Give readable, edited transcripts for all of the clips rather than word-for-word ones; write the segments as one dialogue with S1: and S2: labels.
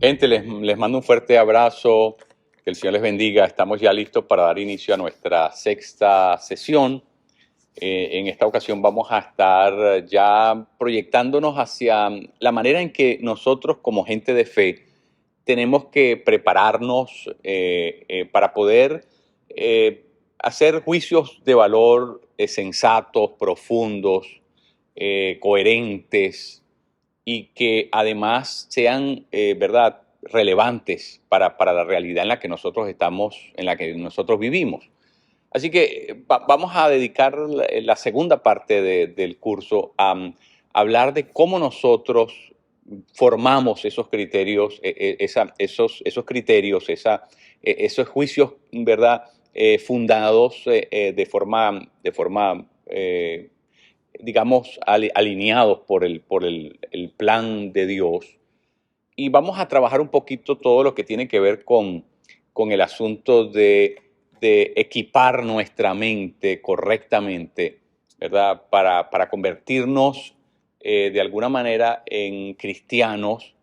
S1: Gente, les mando un fuerte abrazo, que el Señor les bendiga. Estamos ya listos para dar inicio a nuestra sexta sesión. En esta ocasión vamos a estar ya proyectándonos hacia la manera en que nosotros como gente de fe tenemos que prepararnos para poder hacer juicios de valor sensatos, profundos, coherentes, y que además sean, ¿verdad?, relevantes para la realidad en la que nosotros estamos, en la que nosotros vivimos. Así que vamos a dedicar la segunda parte del curso a hablar de cómo nosotros formamos esos criterios, esos criterios, esos juicios, ¿verdad?, fundados de forma digamos, alineados por el plan de Dios. Y vamos a trabajar un poquito todo lo que tiene que ver con el asunto de equipar nuestra mente correctamente, ¿verdad? Para convertirnos de alguna manera en cristianos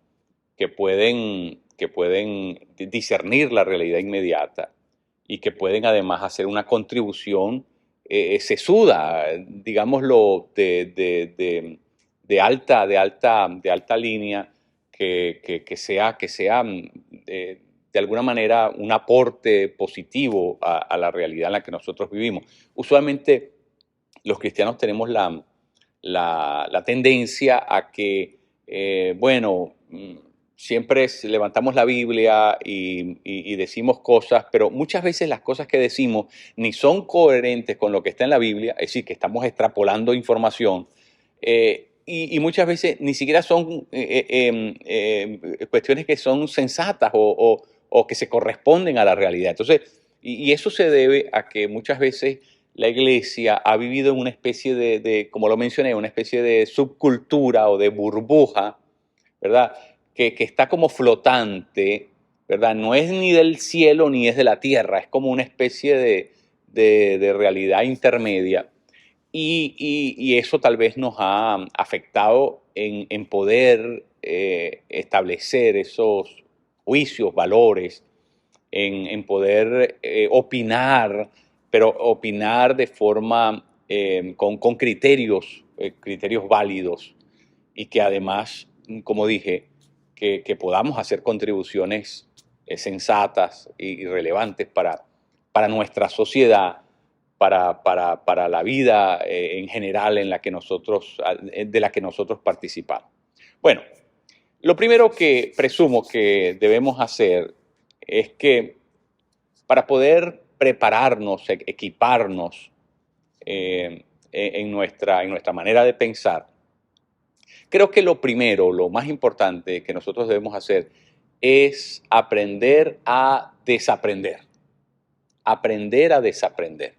S1: que pueden discernir la realidad inmediata y que pueden además hacer una contribución sesuda, digámoslo, de alta línea, que sea de alguna manera un aporte positivo a la realidad en la que nosotros vivimos. Usualmente los cristianos tenemos la tendencia a que, bueno, siempre levantamos la Biblia y decimos cosas, pero muchas veces las cosas que decimos ni son coherentes con lo que está en la Biblia, es decir, que estamos extrapolando información, y muchas veces ni siquiera son cuestiones que son sensatas o que se corresponden a la realidad. Entonces, y eso se debe a que muchas veces la iglesia ha vivido en una especie como lo mencioné, una especie de subcultura o de burbuja, ¿verdad? Que está como flotante, ¿verdad? No es ni del cielo ni es de la tierra, es como una especie de realidad intermedia. Y eso tal vez nos ha afectado en poder establecer esos juicios, valores, en poder opinar, pero opinar de forma con criterios válidos, y que además, como dije, que podamos hacer contribuciones sensatas y relevantes para nuestra sociedad, para la vida en general de la que nosotros participamos. Bueno, lo primero que presumo que debemos hacer es que para poder prepararnos, equiparnos en nuestra manera de pensar, creo que lo primero, lo más importante que nosotros debemos hacer es aprender a desaprender. Aprender a desaprender.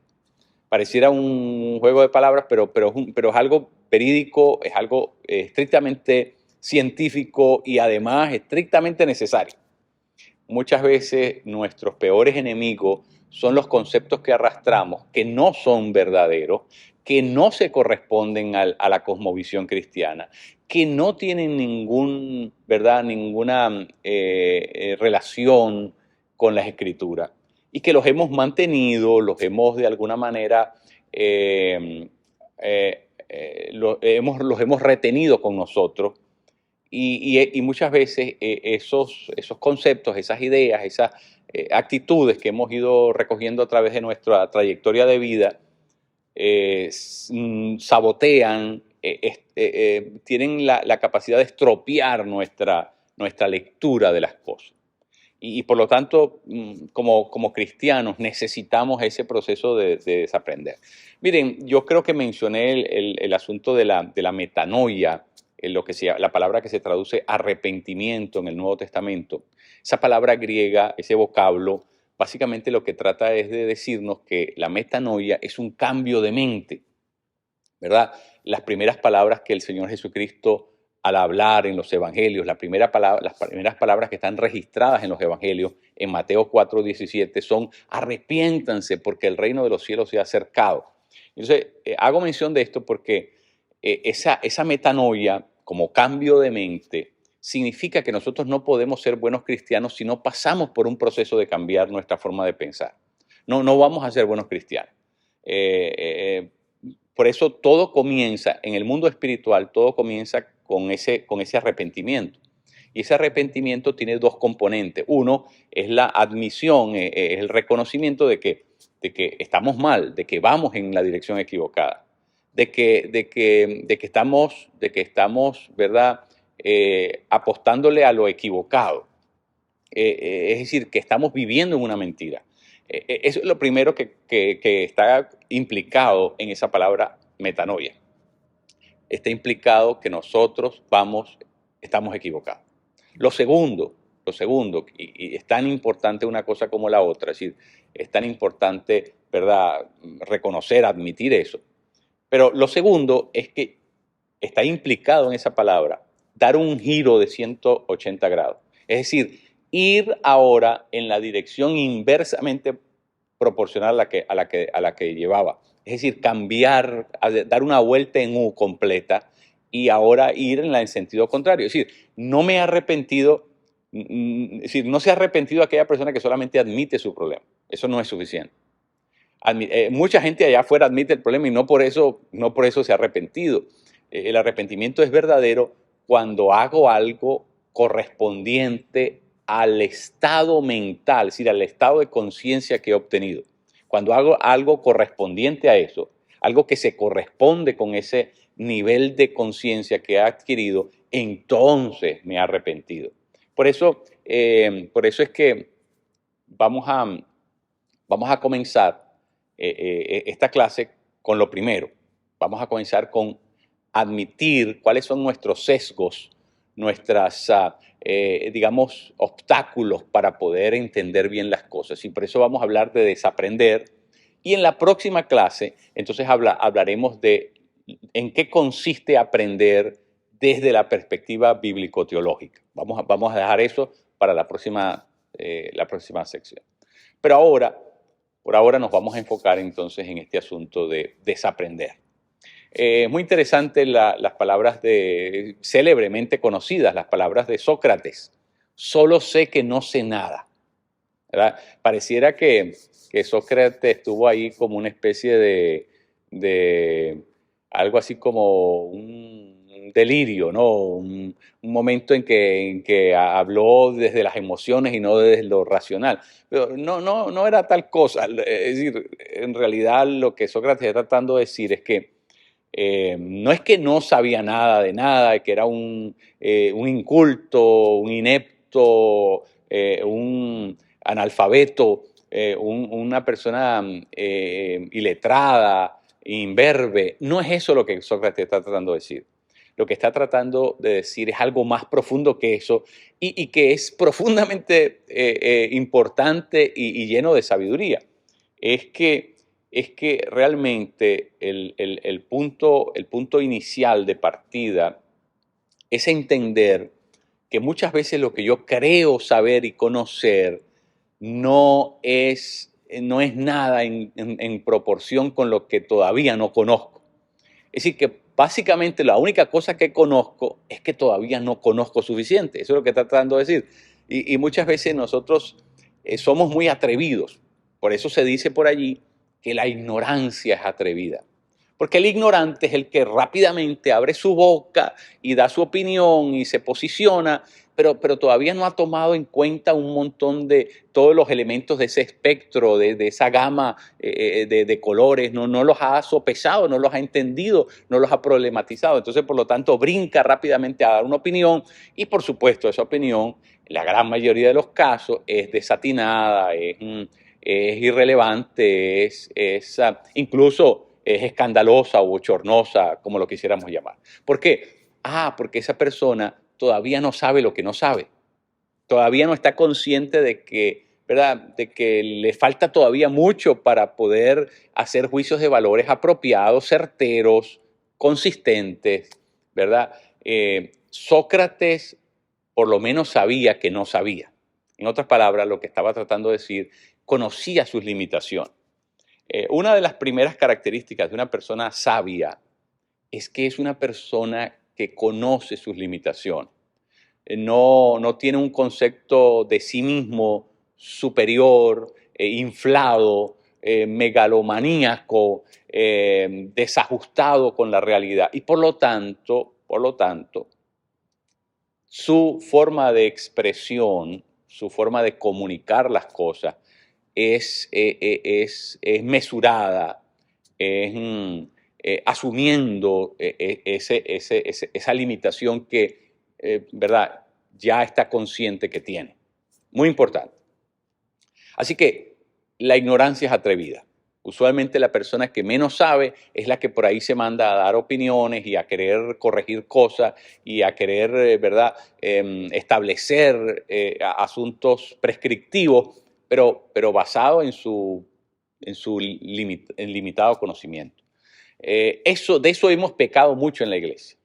S1: Pareciera un juego de palabras, pero es algo verídico, es algo estrictamente científico y además estrictamente necesario. Muchas veces nuestros peores enemigos son los conceptos que arrastramos, que no son verdaderos, que no se corresponden a la cosmovisión cristiana, que no tienen ninguna relación con las escrituras, y que los hemos mantenido, los hemos de alguna manera, los hemos retenido con nosotros. Y muchas veces esos conceptos, esas ideas, esas actitudes que hemos ido recogiendo a través de nuestra trayectoria de vida, sabotean, tienen la capacidad de estropear nuestra lectura de las cosas. Y por lo tanto, como cristianos, necesitamos ese proceso de desaprender. Miren, yo creo que mencioné el asunto de la metanoia, la palabra que se traduce arrepentimiento en el Nuevo Testamento. Esa palabra griega, ese vocablo, básicamente lo que trata es de decirnos que la metanoia es un cambio de mente, ¿verdad? Las primeras palabras que el Señor Jesucristo, al hablar en los evangelios, las primeras palabras que están registradas en los evangelios, en Mateo 4:17, son: arrepiéntanse porque el reino de los cielos se ha acercado. Entonces, hago mención de esto porque esa metanoia, como cambio de mente, significa que nosotros no podemos ser buenos cristianos si no pasamos por un proceso de cambiar nuestra forma de pensar. No vamos a ser buenos cristianos. Eh, eh, por eso todo comienza, en el mundo espiritual, todo comienza con ese arrepentimiento. Y ese arrepentimiento tiene dos componentes. Uno es la admisión, es el reconocimiento de que estamos mal, de que vamos en la dirección equivocada, de que estamos, ¿verdad? Apostándole a lo equivocado. Es decir, que estamos viviendo en una mentira. Eso es lo primero que está implicado en esa palabra metanoia. Está implicado que nosotros estamos equivocados. Lo segundo, y es tan importante una cosa como la otra, es decir, es tan importante, ¿verdad?, reconocer, admitir eso. Pero lo segundo es que está implicado en esa palabra dar un giro de 180 grados. Es decir, ir ahora en la dirección inversamente proporcional a la que llevaba. Es decir, cambiar, dar una vuelta en U completa y ahora ir en el sentido contrario. Es decir, no me he arrepentido, es decir, no se ha arrepentido aquella persona que solamente admite su problema. Eso no es suficiente. Mucha gente allá afuera admite el problema y no por eso se ha arrepentido. El arrepentimiento es verdadero cuando hago algo correspondiente al estado mental, es decir, al estado de conciencia que he obtenido. Cuando hago algo correspondiente a eso, algo que se corresponde con ese nivel de conciencia que he adquirido, entonces me he arrepentido. Por eso es que vamos a comenzar esta clase con lo primero. Vamos a comenzar con admitir cuáles son nuestros sesgos, nuestras, digamos, obstáculos para poder entender bien las cosas. Y por eso vamos a hablar de desaprender. Y en la próxima clase, entonces hablaremos de en qué consiste aprender desde la perspectiva bíblico-teológica. Vamos a dejar eso para la próxima sección. Pero por ahora nos vamos a enfocar entonces en este asunto de desaprender. Muy interesante las palabras célebremente conocidas, las palabras de Sócrates. Solo sé que no sé nada. ¿Verdad? Pareciera que Sócrates estuvo ahí como una especie de algo así como un delirio, ¿no? Un momento en que habló desde las emociones y no desde lo racional. Pero no era tal cosa. Es decir, en realidad lo que Sócrates está tratando de decir es que no es que no sabía nada de nada, que era un inculto, un inepto, un analfabeto, una persona iletrada, imberbe. No es eso lo que Sócrates está tratando de decir. Lo que está tratando de decir es algo más profundo que eso y que es profundamente importante y lleno de sabiduría. Es que realmente el punto inicial de partida es entender que muchas veces lo que yo creo saber y conocer no es nada en proporción con lo que todavía no conozco. Es decir, que básicamente la única cosa que conozco es que todavía no conozco suficiente. Eso es lo que está tratando de decir. Y muchas veces nosotros somos muy atrevidos. Por eso se dice por allí que la ignorancia es atrevida. Porque el ignorante es el que rápidamente abre su boca y da su opinión y se posiciona, pero todavía no ha tomado en cuenta un montón de todos los elementos de ese espectro, de esa gama de colores, no los ha sopesado, no los ha entendido, no los ha problematizado. Entonces, por lo tanto, brinca rápidamente a dar una opinión y, por supuesto, esa opinión, en la gran mayoría de los casos, es desatinada, es irrelevante, incluso es escandalosa o bochornosa, como lo quisiéramos llamar. ¿Por qué? Porque esa persona todavía no sabe lo que no sabe. Todavía no está consciente de que, ¿verdad?, de que le falta todavía mucho para poder hacer juicios de valores apropiados, certeros, consistentes, ¿verdad? Sócrates por lo menos sabía que no sabía. En otras palabras, lo que estaba tratando de decir, conocía sus limitaciones. Una de las primeras características de una persona sabia es que es una persona que conoce sus limitaciones. no tiene un concepto de sí mismo superior, inflado, megalomaníaco, desajustado con la realidad. Y por lo tanto, su forma de expresión, su forma de comunicar las cosas es mesurada, es asumiendo esa limitación que, ¿verdad?, ya está consciente que tiene. Muy importante. Así que la ignorancia es atrevida. Usualmente la persona que menos sabe es la que por ahí se manda a dar opiniones y a querer corregir cosas y a querer, ¿verdad?, establecer asuntos prescriptivos, pero basado en limitado conocimiento. De eso hemos pecado mucho en la iglesia.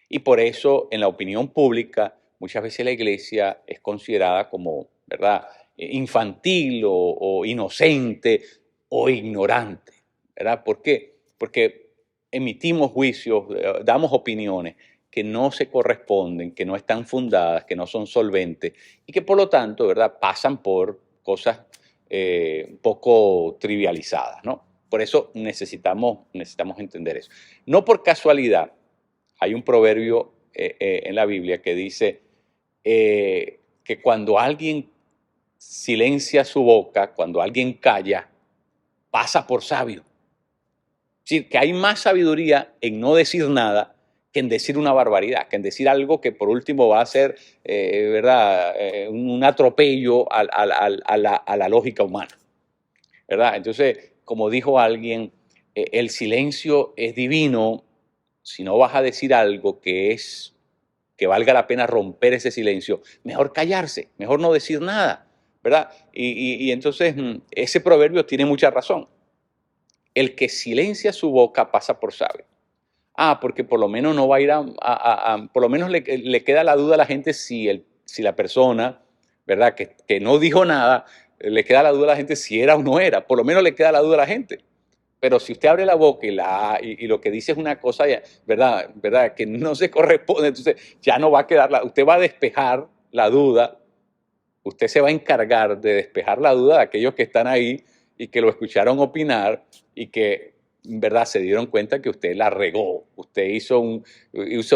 S1: Y por eso en la opinión pública muchas veces la iglesia es considerada como, ¿verdad?, infantil o inocente o ignorante, ¿verdad? ¿Por qué? Porque emitimos juicios, damos opiniones que no se corresponden, que no están fundadas, que no son solventes y que por lo tanto, ¿verdad?, pasan por cosas un poco trivializadas, ¿no? Por eso necesitamos entender eso. No por casualidad, hay un proverbio en la Biblia que dice que cuando alguien silencia su boca, cuando alguien calla, pasa por sabio. Es decir, que hay más sabiduría en no decir nada que en decir una barbaridad, que en decir algo que por último va a ser, ¿verdad?, un atropello a la lógica humana, ¿verdad? Entonces, como dijo alguien, el silencio es divino si no vas a decir algo que valga la pena romper ese silencio, mejor callarse, mejor no decir nada, ¿verdad? Y entonces ese proverbio tiene mucha razón. El que silencia su boca pasa por sabio. Porque por lo menos no va a ir por lo menos le queda la duda a la gente si la persona, ¿verdad?, que no dijo nada, le queda la duda a la gente si era o no era, por lo menos le queda la duda a la gente. Pero si usted abre la boca y lo que dice es una cosa, ¿verdad?, que no se corresponde, entonces ya no va a quedar, usted va a despejar la duda, usted se va a encargar de despejar la duda de aquellos que están ahí y que lo escucharon opinar y que, ¿verdad?, se dieron cuenta que usted la regó, usted hizo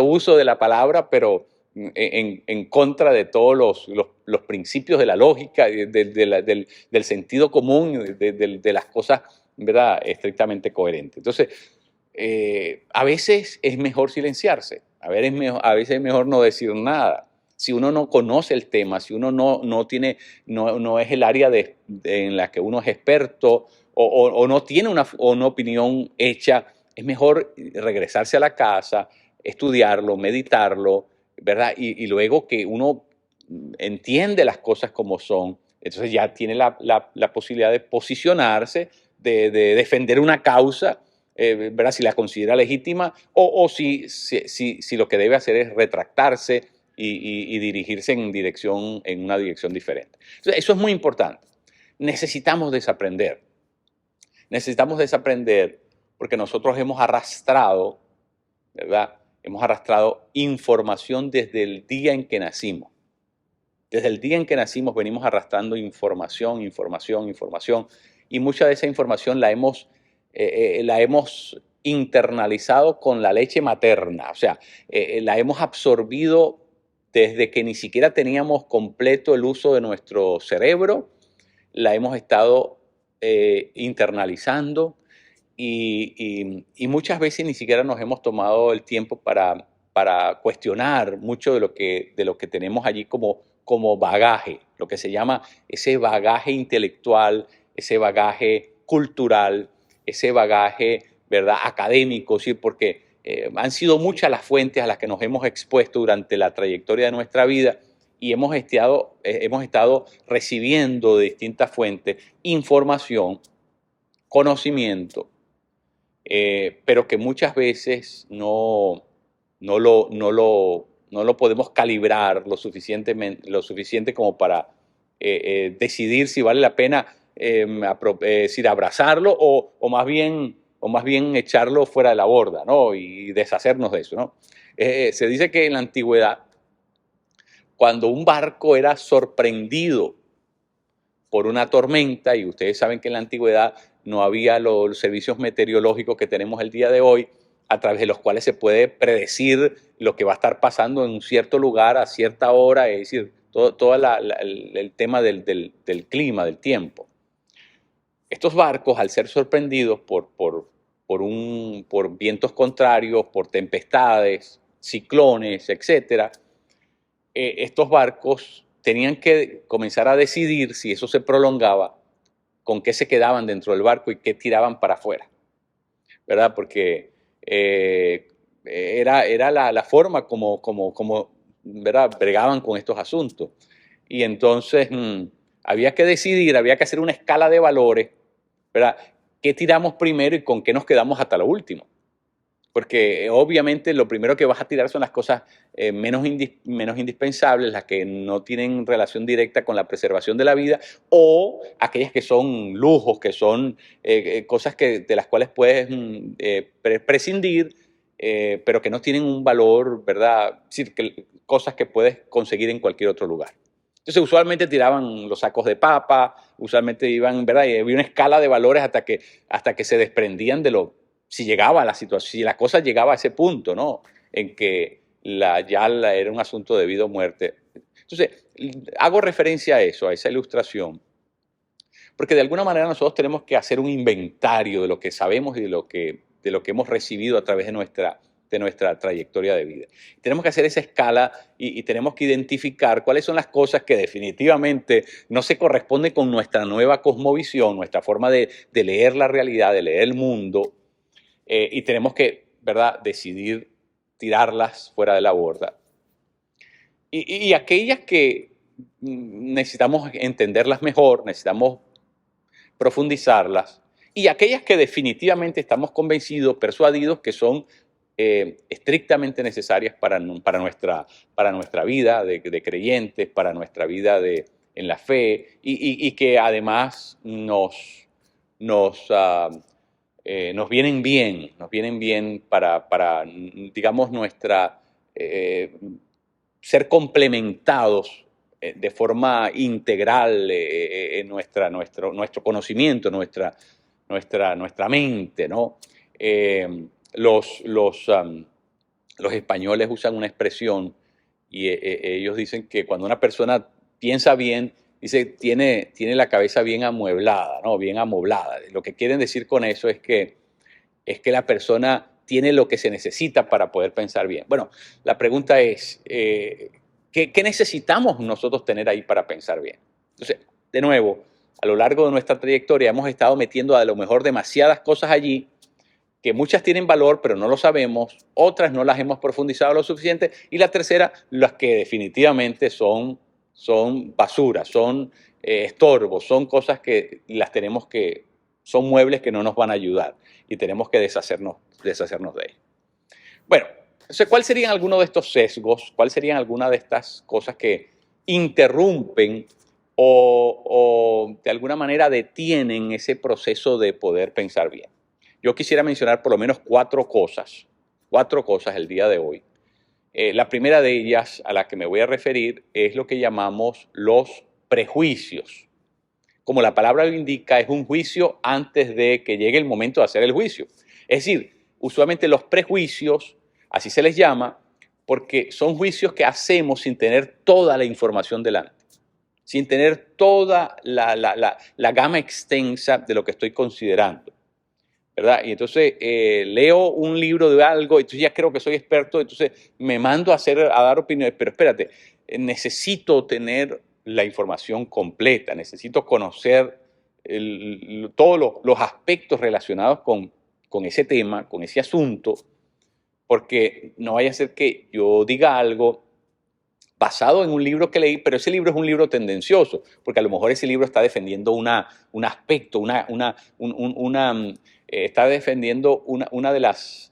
S1: uso de la palabra, pero en contra de todos los principios de la lógica, del sentido común, de las cosas, ¿verdad?, estrictamente coherentes. Entonces, a veces es mejor silenciarse, a veces es mejor no decir nada. Si uno no conoce el tema, si uno no es el área en la que uno es experto o no tiene una opinión hecha, es mejor regresarse a la casa, estudiarlo, meditarlo, ¿verdad? Y luego que uno entiende las cosas como son, entonces ya tiene la posibilidad de posicionarse, de defender una causa, ¿verdad?, si la considera legítima o si lo que debe hacer es retractarse y dirigirse en una dirección diferente. Entonces, eso es muy importante. Necesitamos desaprender. Necesitamos desaprender porque nosotros hemos arrastrado, ¿verdad?, hemos arrastrado información desde el día en que nacimos. Desde el día en que nacimos venimos arrastrando información, y mucha de esa información la hemos internalizado con la leche materna, o sea, la hemos absorbido desde que ni siquiera teníamos completo el uso de nuestro cerebro, la hemos estado internalizando y muchas veces ni siquiera nos hemos tomado el tiempo para cuestionar mucho de lo que tenemos allí como bagaje, lo que se llama ese bagaje intelectual, ese bagaje cultural, ese bagaje, ¿verdad?, académico, ¿sí? Porque han sido muchas las fuentes a las que nos hemos expuesto durante la trayectoria de nuestra vida y hemos estado recibiendo de distintas fuentes información, conocimiento, pero que muchas veces no lo podemos calibrar lo suficiente como para decidir si vale la pena decir, abrazarlo o más bien echarlo fuera de la borda, ¿no?, y deshacernos de eso, ¿no? Se dice que en la antigüedad cuando un barco era sorprendido por una tormenta, y ustedes saben que en la antigüedad no había los servicios meteorológicos que tenemos el día de hoy, a través de los cuales se puede predecir lo que va a estar pasando en un cierto lugar a cierta hora, es decir, todo el tema del clima, del tiempo. Estos barcos, al ser sorprendidos por vientos contrarios, por tempestades, ciclones, etcétera, estos barcos tenían que comenzar a decidir, si eso se prolongaba, con qué se quedaban dentro del barco y qué tiraban para afuera, ¿verdad? Porque era la forma como, ¿verdad?, bregaban con estos asuntos. Y entonces había que decidir, había que hacer una escala de valores, ¿verdad? ¿Qué tiramos primero y con qué nos quedamos hasta lo último? Porque obviamente lo primero que vas a tirar son las cosas menos indispensables, las que no tienen relación directa con la preservación de la vida, o aquellas que son lujos, que son cosas de las cuales puedes prescindir, pero que no tienen un valor, ¿verdad? Es decir, cosas que puedes conseguir en cualquier otro lugar. Entonces, usualmente tiraban los sacos de papa, usualmente iban, ¿verdad? Y había una escala de valores hasta que se desprendían de si llegaba a la situación, si la cosa llegaba a ese punto, ¿no? En que era un asunto de vida o muerte. Entonces, hago referencia a eso, a esa ilustración, porque de alguna manera nosotros tenemos que hacer un inventario de lo que sabemos y de lo que hemos recibido a través de nuestra trayectoria de vida. Tenemos que hacer esa escala y tenemos que identificar cuáles son las cosas que definitivamente no se corresponden con nuestra nueva cosmovisión, nuestra forma de leer la realidad, de leer el mundo, y tenemos que, ¿verdad?, decidir tirarlas fuera de la borda. Y aquellas que necesitamos entenderlas mejor, necesitamos profundizarlas, y aquellas que definitivamente estamos convencidos, persuadidos que son estrictamente necesarias para nuestra vida de creyentes, para nuestra vida en la fe, y que además nos vienen bien para digamos, ser complementados de forma integral en nuestro conocimiento, nuestra mente, ¿no? Los españoles usan una expresión y ellos dicen que cuando una persona piensa bien, dice, tiene la cabeza bien amueblada, ¿no? Bien amoblada. Lo que quieren decir con eso es que la persona tiene lo que se necesita para poder pensar bien. Bueno, la pregunta es, ¿qué necesitamos nosotros tener ahí para pensar bien? Entonces, de nuevo, a lo largo de nuestra trayectoria hemos estado metiendo a lo mejor demasiadas cosas allí, que muchas tienen valor, pero no lo sabemos, otras no las hemos profundizado lo suficiente, y la tercera, las que definitivamente son basura, son estorbos, son cosas que son muebles que no nos van a ayudar y tenemos que deshacernos de ellos. Bueno, entonces, ¿cuáles serían algunos de estos sesgos? ¿Cuáles serían algunas de estas cosas que interrumpen o de alguna manera detienen ese proceso de poder pensar bien? Yo quisiera mencionar por lo menos cuatro cosas el día de hoy. La primera de ellas a la que me voy a referir es lo que llamamos los prejuicios. Como la palabra lo indica, es un juicio antes de que llegue el momento de hacer el juicio. Es decir, usualmente los prejuicios, así se les llama, porque son juicios que hacemos sin tener toda la información delante, sin tener toda la gama extensa de lo que estoy considerando, ¿verdad? Y entonces leo un libro de algo, entonces ya creo que soy experto, entonces me mando a dar opiniones, pero espérate, necesito tener la información completa, necesito conocer todos los aspectos relacionados con ese tema, con ese asunto, porque no vaya a ser que yo diga algo basado en un libro que leí, pero ese libro es un libro tendencioso, porque a lo mejor ese libro está defendiendo un aspecto, está defendiendo una de las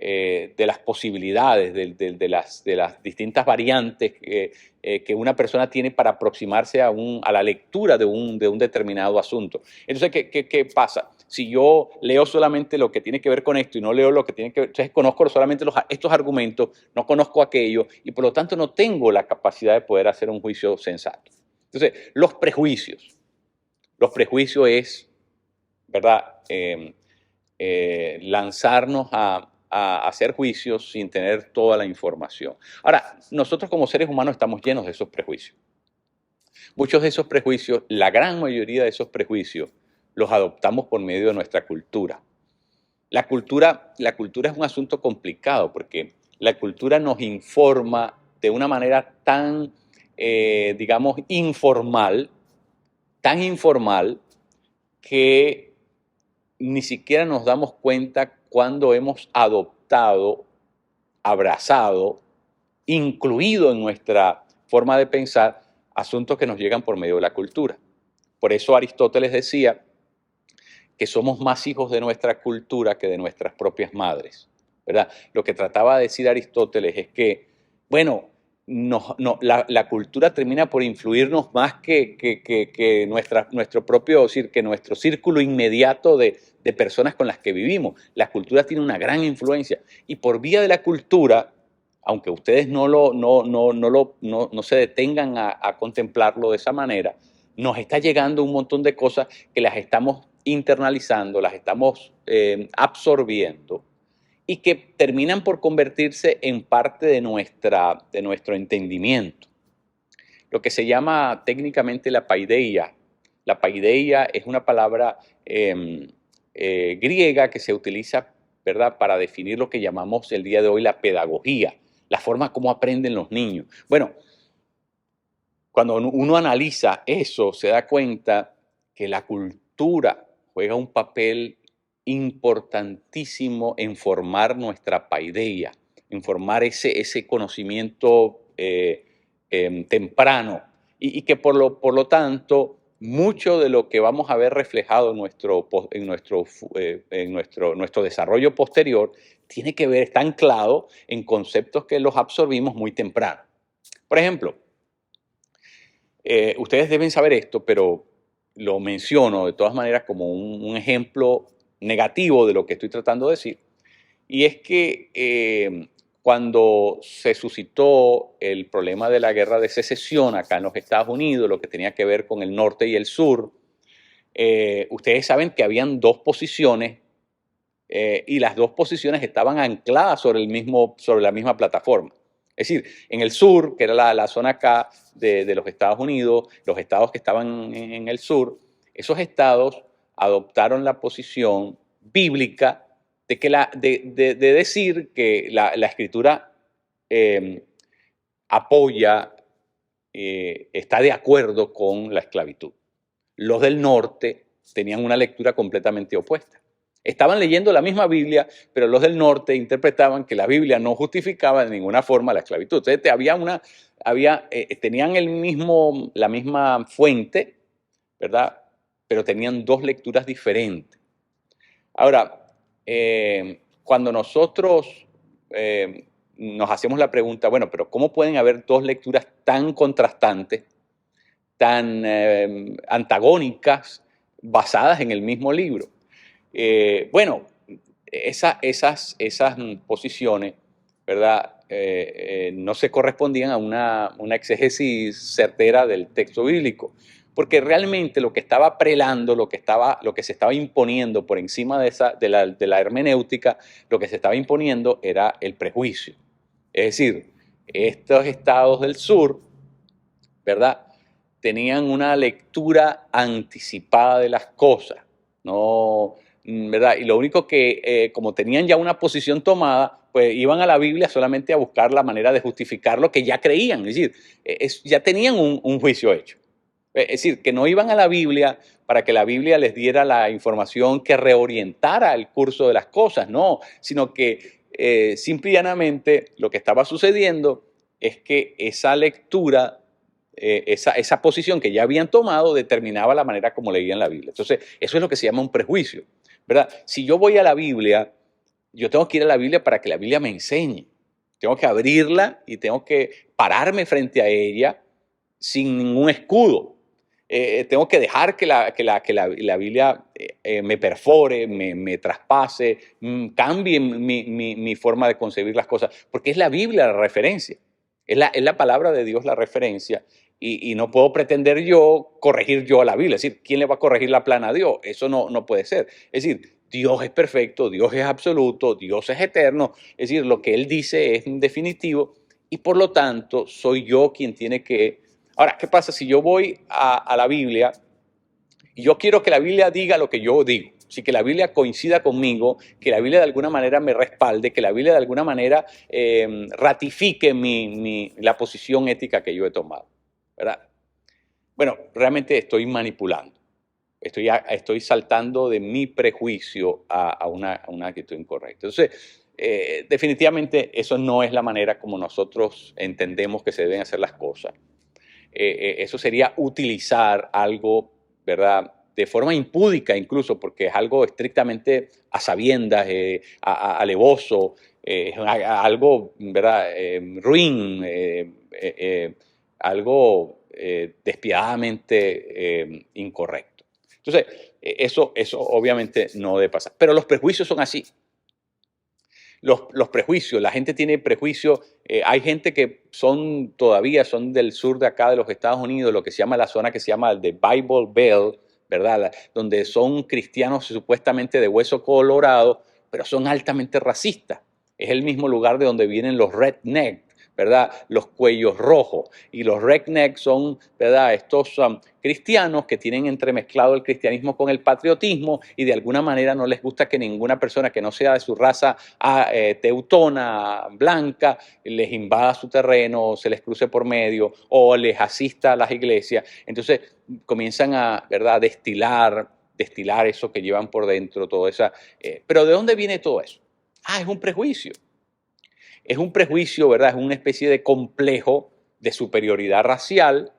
S1: de las posibilidades, de las distintas variantes que una persona tiene para aproximarse a la lectura de un determinado asunto. Entonces, ¿qué pasa? Si yo leo solamente lo que tiene que ver con esto y no leo lo que tiene que ver, entonces conozco solamente estos argumentos, no conozco aquello y por lo tanto no tengo la capacidad de poder hacer un juicio sensato. Entonces, los prejuicios. Los prejuicios es, ¿verdad? Lanzarnos a hacer juicios sin tener toda la información. Ahora, nosotros como seres humanos estamos llenos de esos prejuicios. Muchos de esos prejuicios, la gran mayoría de esos prejuicios, los adoptamos por medio de nuestra cultura. La cultura es un asunto complicado porque la cultura nos informa de una manera tan, digamos, tan informal, que ni siquiera nos damos cuenta cuando hemos adoptado, abrazado, incluido en nuestra forma de pensar asuntos que nos llegan por medio de la cultura. Por eso Aristóteles decía que somos más hijos de nuestra cultura que de nuestras propias madres, ¿verdad? Lo que trataba de decir Aristóteles es que, bueno, la cultura termina por influirnos más que nuestro propio, decir, que nuestro círculo inmediato de personas con las que vivimos. La cultura tiene una gran influencia y por vía de la cultura, aunque ustedes no se detengan a contemplarlo de esa manera, nos está llegando un montón de cosas que las estamos internalizando, las estamos absorbiendo y que terminan por convertirse en parte de nuestro entendimiento. Lo que se llama técnicamente la paideia. La paideia es una palabra griega que se utiliza, ¿verdad?, para definir lo que llamamos el día de hoy la pedagogía, la forma como aprenden los niños. Bueno, cuando uno analiza eso, se da cuenta que la cultura juega un papel importantísimo en formar nuestra paideia, en formar ese conocimiento temprano y que por lo tanto mucho de lo que vamos a ver reflejado en nuestro desarrollo posterior tiene que ver, está anclado en conceptos que los absorbimos muy temprano. Por ejemplo, ustedes deben saber esto, pero lo menciono de todas maneras como un ejemplo negativo de lo que estoy tratando de decir. Y es que cuando se suscitó el problema de la guerra de secesión acá en los Estados Unidos, lo que tenía que ver con el norte y el sur, ustedes saben que habían dos posiciones y las dos posiciones estaban ancladas sobre la misma plataforma. Es decir, en el sur, que era la zona acá de los Estados Unidos, los estados que estaban en el sur, esos estados adoptaron la posición bíblica de decir que la escritura apoya, está de acuerdo con la esclavitud. Los del norte tenían una lectura completamente opuesta. Estaban leyendo la misma Biblia, pero los del norte interpretaban que la Biblia no justificaba de ninguna forma la esclavitud. Entonces tenían la misma fuente, ¿verdad? Pero tenían dos lecturas diferentes. Ahora, cuando nosotros nos hacemos la pregunta, bueno, pero ¿cómo pueden haber dos lecturas tan contrastantes, tan antagónicas, basadas en el mismo libro? Bueno, esas posiciones, ¿verdad? No se correspondían a una exégesis certera del texto bíblico, porque realmente lo que estaba prelando, lo que se estaba imponiendo por encima de la hermenéutica, lo que se estaba imponiendo era el prejuicio. Es decir, estos estados del sur, ¿verdad?, tenían una lectura anticipada de las cosas, ¿no? ¿Verdad? Y lo único que, como tenían ya una posición tomada, pues iban a la Biblia solamente a buscar la manera de justificar lo que ya creían, es decir, ya tenían un juicio hecho. Es decir, que no iban a la Biblia para que la Biblia les diera la información que reorientara el curso de las cosas, no, sino que simple y llanamente lo que estaba sucediendo es que esa lectura, esa posición que ya habían tomado determinaba la manera como leían la Biblia. Entonces, eso es lo que se llama un prejuicio, ¿verdad? Si yo voy a la Biblia Yo tengo que ir a la Biblia para que la Biblia me enseñe. Tengo que abrirla y tengo que pararme frente a ella sin ningún escudo. Tengo que dejar que la Biblia me perfore, me traspase, cambie mi forma de concebir las cosas, porque es la Biblia la referencia, es la palabra de Dios la referencia, y no puedo pretender yo corregir yo a la Biblia. Es decir, ¿quién le va a corregir la plana a Dios? Eso no puede ser. Es decir, Dios es perfecto, Dios es absoluto, Dios es eterno, es decir, lo que Él dice es definitivo, y por lo tanto soy yo quien tiene que... Ahora, ¿qué pasa si yo voy a la Biblia y yo quiero que la Biblia diga lo que yo digo? Si que la Biblia coincida conmigo, que la Biblia de alguna manera me respalde, que la Biblia de alguna manera ratifique la posición ética que yo he tomado, ¿verdad? Bueno, realmente estoy manipulando. Estoy saltando de mi prejuicio a una actitud incorrecta. Entonces, definitivamente eso no es la manera como nosotros entendemos que se deben hacer las cosas. Eso sería utilizar algo, ¿verdad? De forma impúdica incluso, porque es algo estrictamente a sabiendas, alevoso, algo, ¿verdad? Ruin, algo despiadadamente incorrecto. Entonces, eso obviamente no debe pasar. Pero los prejuicios son así. Los prejuicios, la gente tiene prejuicios. Hay gente que todavía son del sur de acá de los Estados Unidos, lo que se llama la zona que se llama The Bible Belt, ¿verdad? Donde son cristianos supuestamente de hueso colorado, pero son altamente racistas. Es el mismo lugar de donde vienen los rednecks, ¿verdad? Los cuellos rojos. Y los rednecks son, ¿verdad? Estos cristianos que tienen entremezclado el cristianismo con el patriotismo, y de alguna manera no les gusta que ninguna persona que no sea de su raza teutona, blanca, les invada su terreno, se les cruce por medio o les asista a las iglesias. Entonces comienzan a, ¿verdad?, destilar eso que llevan por dentro, todo esa. Pero ¿de dónde viene todo eso? Es un prejuicio. Es un prejuicio, ¿verdad? Es una especie de complejo de superioridad racial,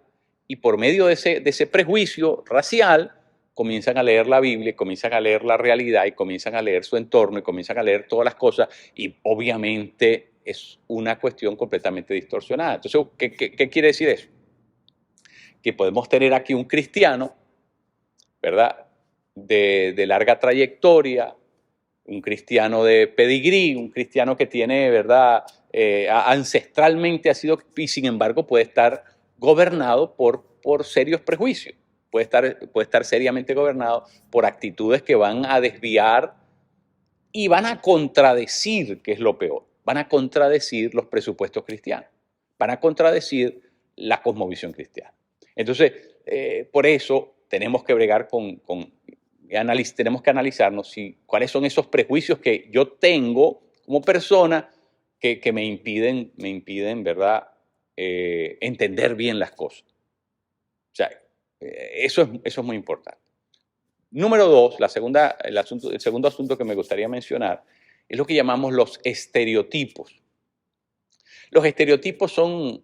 S1: y por medio de ese prejuicio racial comienzan a leer la Biblia, comienzan a leer la realidad, y comienzan a leer su entorno, y comienzan a leer todas las cosas, y obviamente es una cuestión completamente distorsionada. Entonces, ¿qué quiere decir eso? Que podemos tener aquí un cristiano, ¿verdad?, de larga trayectoria, un cristiano de pedigrí, un cristiano que tiene, ¿verdad?, ancestralmente ha sido, y sin embargo puede estar gobernado por serios prejuicios, puede estar seriamente gobernado por actitudes que van a desviar y van a contradecir, que es lo peor, van a contradecir los presupuestos cristianos, van a contradecir la cosmovisión cristiana. Entonces, por eso tenemos que bregar tenemos que analizarnos cuáles son esos prejuicios que yo tengo como persona que me impiden, ¿verdad?, entender bien las cosas. O sea, eso es muy importante. Número dos, el segundo asunto que me gustaría mencionar es lo que llamamos los estereotipos. Los estereotipos son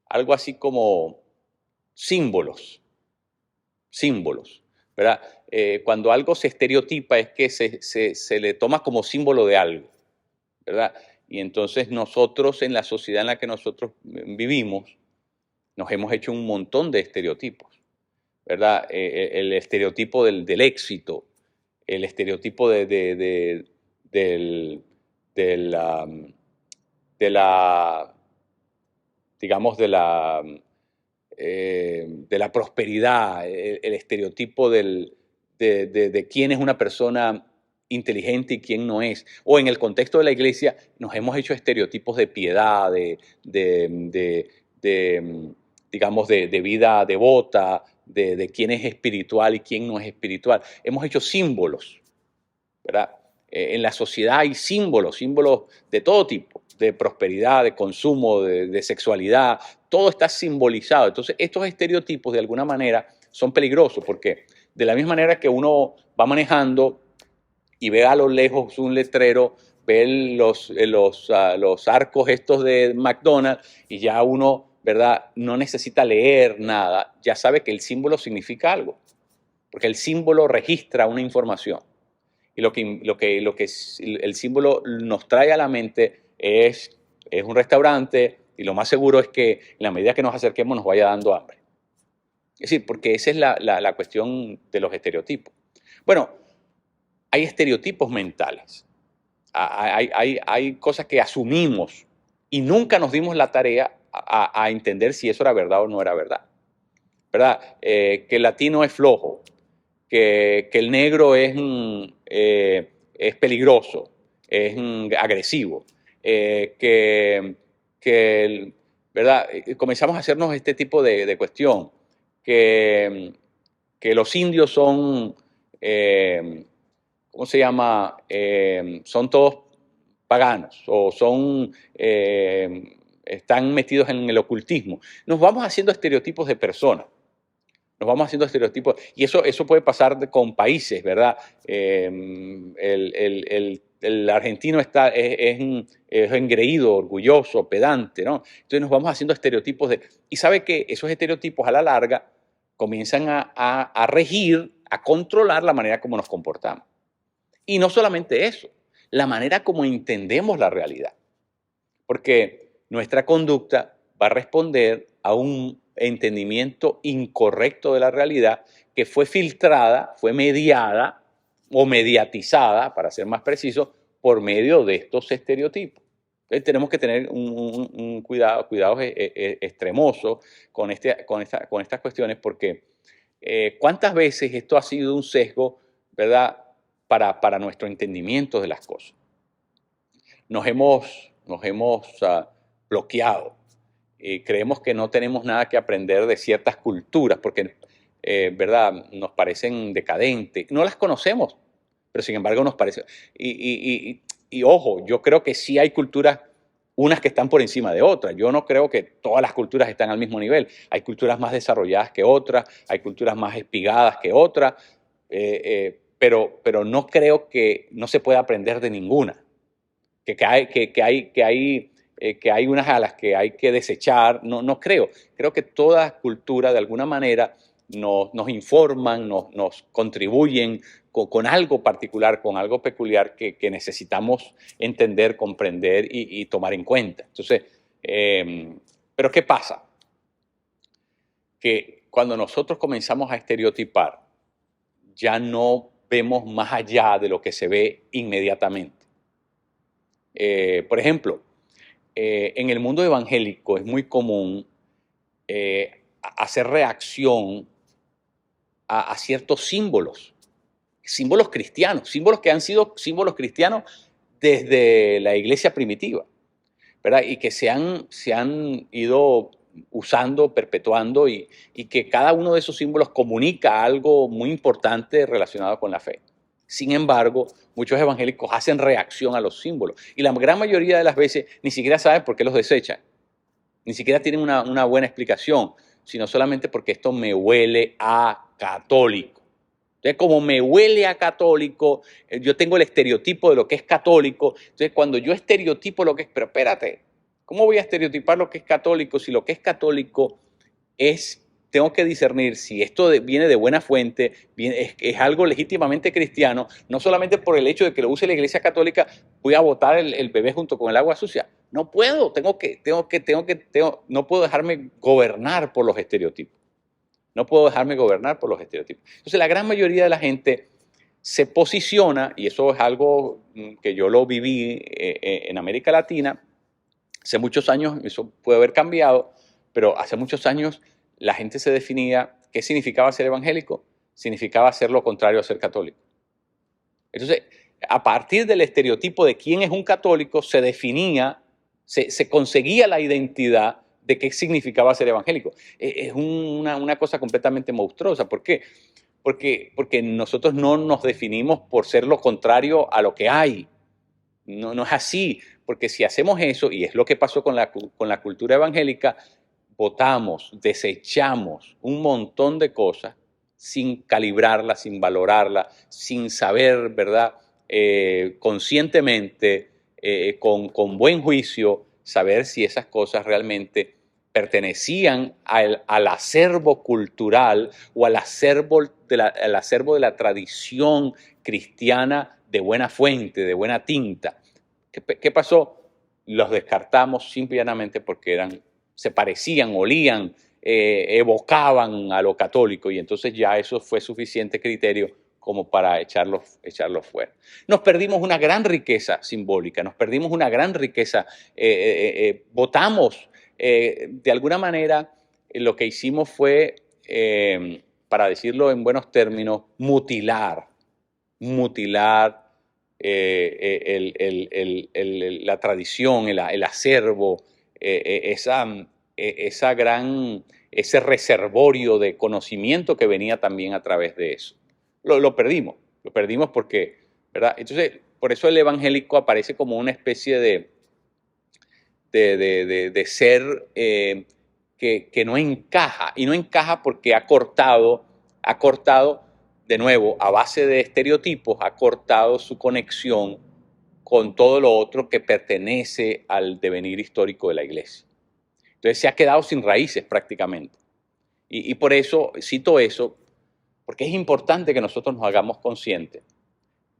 S1: algo así como símbolos, ¿verdad? Cuando algo se estereotipa es que se le toma como símbolo de algo, ¿verdad? Y entonces nosotros, en la sociedad en la que nosotros vivimos, nos hemos hecho un montón de estereotipos, ¿verdad? El estereotipo del éxito, el estereotipo del- del, de la, digamos, de la prosperidad, el estereotipo de quién es una persona inteligente y quién no es. O en el contexto de la iglesia nos hemos hecho estereotipos de piedad, de, digamos, de vida devota, de quién es espiritual y quién no es espiritual. Hemos hecho símbolos, ¿verdad? En la sociedad hay símbolos de todo tipo, de prosperidad, de consumo, de sexualidad, todo está simbolizado. Entonces, estos estereotipos de alguna manera son peligrosos, porque de la misma manera que uno va manejando y ve a lo lejos un letrero, ve los arcos estos de McDonald's, y ya uno, ¿verdad?, no necesita leer nada, ya sabe que el símbolo significa algo, porque el símbolo registra una información. y el símbolo nos trae a la mente es un restaurante, y lo más seguro es que en la medida que nos acerquemos nos vaya dando hambre. Es decir, porque esa es la cuestión de los estereotipos. Bueno, hay estereotipos mentales. Hay cosas que asumimos y nunca nos dimos la tarea a entender si eso era verdad o no era verdad. ¿Verdad? Que el latino es flojo, que el negro es peligroso, es agresivo, ¿verdad? Comenzamos a hacernos este tipo de cuestión, que los indios son, ¿cómo se llama? Son todos paganos o están metidos en el ocultismo. Nos vamos haciendo estereotipos de personas. Nos vamos haciendo estereotipos, y eso puede pasar con países, ¿verdad? El argentino es engreído, orgulloso, pedante, ¿no? Entonces nos vamos haciendo estereotipos y sabe que esos estereotipos a la larga comienzan a regir, a controlar la manera como nos comportamos. Y no solamente eso, la manera como entendemos la realidad. Porque nuestra conducta va a responder a un entendimiento incorrecto de la realidad que fue filtrada, fue mediada o mediatizada, para ser más preciso, por medio de estos estereotipos. Entonces, tenemos que tener un cuidados extremosos con estas cuestiones, porque ¿cuántas veces esto ha sido un sesgo, ¿verdad?, para nuestro entendimiento de las cosas? Nos hemos bloqueado y creemos que no tenemos nada que aprender de ciertas culturas porque, ¿verdad?, nos parecen decadentes. No las conocemos, pero sin embargo nos parecen. Y ojo, yo creo que sí hay culturas, unas que están por encima de otras. Yo no creo que todas las culturas están al mismo nivel. Hay culturas más desarrolladas que otras, hay culturas más espigadas que otras, pero no creo que no se pueda aprender de ninguna. Que hay unas a las que hay que desechar, no creo. Creo que toda cultura de alguna manera nos informan, nos contribuyen con algo particular, con algo peculiar que necesitamos entender, comprender y tomar en cuenta. Entonces, pero ¿qué pasa? Que cuando nosotros comenzamos a estereotipar, ya no vemos más allá de lo que se ve inmediatamente. Por ejemplo, en el mundo evangélico es muy común hacer reacción a ciertos símbolos cristianos, símbolos que han sido símbolos cristianos desde la iglesia primitiva, ¿verdad? Y que se han ido usando, perpetuando, y que cada uno de esos símbolos comunica algo muy importante relacionado con la fe. Sin embargo, muchos evangélicos hacen reacción a los símbolos y la gran mayoría de las veces ni siquiera saben por qué los desechan, ni siquiera tienen una buena explicación, sino solamente porque esto me huele a católico. Entonces, como me huele a católico, yo tengo el estereotipo de lo que es católico. Entonces, cuando yo estereotipo lo que es, pero espérate, ¿cómo voy a estereotipar lo que es católico si lo que es católico tengo que discernir si esto viene de buena fuente, es algo legítimamente cristiano, no solamente por el hecho de que lo use la Iglesia Católica, voy a botar el bebé junto con el agua sucia? No puedo, no puedo dejarme gobernar por los estereotipos. No puedo dejarme gobernar por los estereotipos. Entonces, la gran mayoría de la gente se posiciona, y eso es algo que yo lo viví en América Latina, hace muchos años, eso puede haber cambiado, pero hace muchos años la gente se definía, ¿qué significaba ser evangélico? Significaba ser lo contrario a ser católico. Entonces, a partir del estereotipo de quién es un católico, se definía, se conseguía la identidad de qué significaba ser evangélico. Es una cosa completamente monstruosa. ¿Por qué? Porque nosotros no nos definimos por ser lo contrario a lo que hay. No es así, porque si hacemos eso, y es lo que pasó con la cultura evangélica, votamos, desechamos un montón de cosas sin calibrarlas, sin valorarlas, sin saber, ¿verdad? Conscientemente, con buen juicio, saber si esas cosas realmente pertenecían al acervo cultural o al acervo de la tradición cristiana de buena fuente, de buena tinta. ¿Qué pasó? Los descartamos simple y llanamente porque se parecían, olían, evocaban a lo católico, y entonces ya eso fue suficiente criterio como para echarlos fuera. Nos perdimos una gran riqueza simbólica, nos perdimos una gran riqueza, votamos, de alguna manera lo que hicimos fue, para decirlo en buenos términos, mutilar la tradición, el acervo, ese reservorio de conocimiento que venía también a través de eso. Lo perdimos porque, ¿verdad? Entonces, por eso el evangélico aparece como una especie de ser que no encaja, y no encaja porque ha cortado de nuevo, a base de estereotipos, ha cortado su conexión con todo lo otro que pertenece al devenir histórico de la iglesia. Entonces se ha quedado sin raíces prácticamente. Y por eso cito eso, porque es importante que nosotros nos hagamos conscientes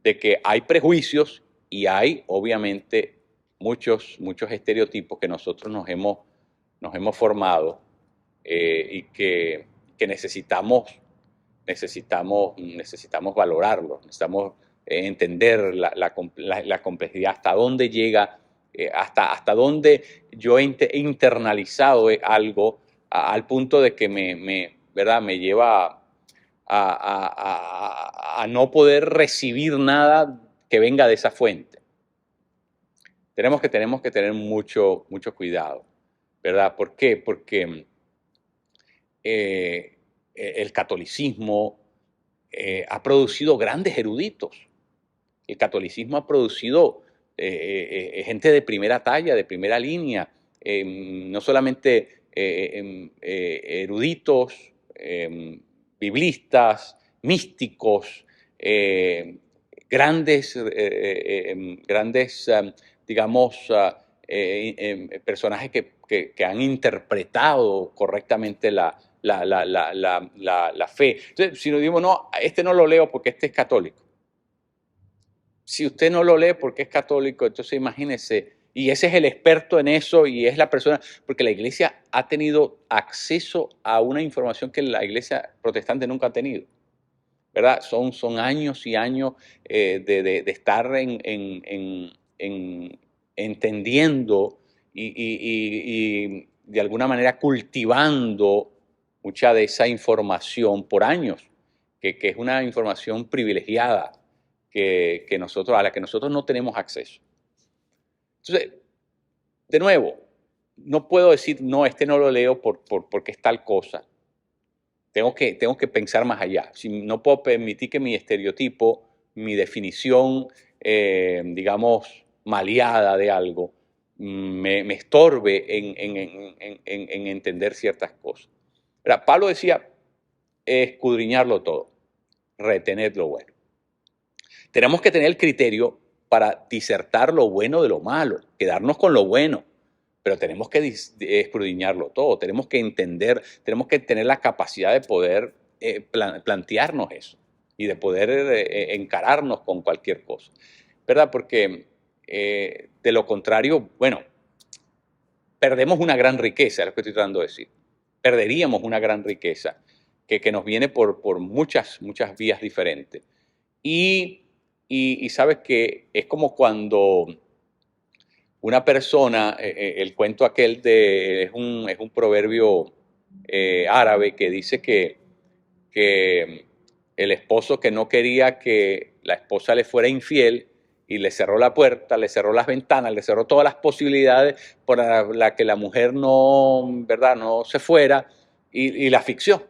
S1: de que hay prejuicios y hay, obviamente, muchos estereotipos que nosotros nos hemos formado, y que necesitamos valorarlos, necesitamos entender la complejidad, hasta dónde llega, hasta dónde yo he internalizado algo al punto de que ¿verdad? Me lleva a no poder recibir nada que venga de esa fuente. Tenemos que tener mucho cuidado, ¿verdad? ¿Por qué? Porque el catolicismo ha producido grandes eruditos. El catolicismo ha producido gente de primera talla, de primera línea, no solamente eruditos, biblistas, místicos, grandes, digamos, personajes que han interpretado correctamente la fe. Entonces, si nos decimos, no, este no lo leo porque este es católico. Si usted no lo lee porque es católico, entonces imagínese, y ese es el experto en eso y es la persona, porque la iglesia ha tenido acceso a una información que la iglesia protestante nunca ha tenido, ¿verdad? Son años y años de estar entendiendo y de alguna manera cultivando mucha de esa información por años, que es una información privilegiada a la que nosotros no tenemos acceso. Entonces, de nuevo, no puedo decir, no, este no lo leo porque es tal cosa. Tengo que pensar más allá. No puedo permitir que mi estereotipo, mi definición, digamos, maleada de algo, me estorbe en entender ciertas cosas. Ahora, Pablo decía, escudriñarlo todo, retener lo bueno. Tenemos que tener el criterio para disertar lo bueno de lo malo, quedarnos con lo bueno, pero tenemos que escudriñarlo todo, tenemos que entender, tenemos que tener la capacidad de poder plantearnos eso y de poder encararnos con cualquier cosa, ¿verdad? Porque de lo contrario, bueno, perdemos una gran riqueza, es lo que estoy tratando de decir. Perderíamos una gran riqueza que nos viene por muchas vías diferentes. Y sabes que es como cuando una persona, el cuento aquel es un proverbio árabe que dice que el esposo que no quería que la esposa le fuera infiel y le cerró la puerta, le cerró las ventanas, le cerró todas las posibilidades para la que la mujer ¿verdad? No se fuera, y la asfixió.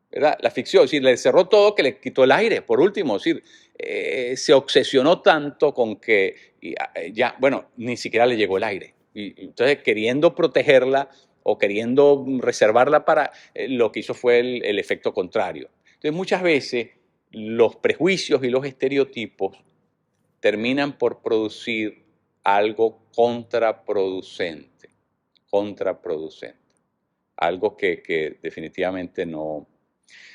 S1: ¿Verdad? La ficción, es decir, le cerró todo, que le quitó el aire, por último, es decir, se obsesionó tanto con que ya, bueno, ni siquiera le llegó el aire. Y entonces, queriendo protegerla o queriendo reservarla para, lo que hizo fue el efecto contrario. Entonces, muchas veces los prejuicios y los estereotipos terminan por producir algo contraproducente, algo que definitivamente no.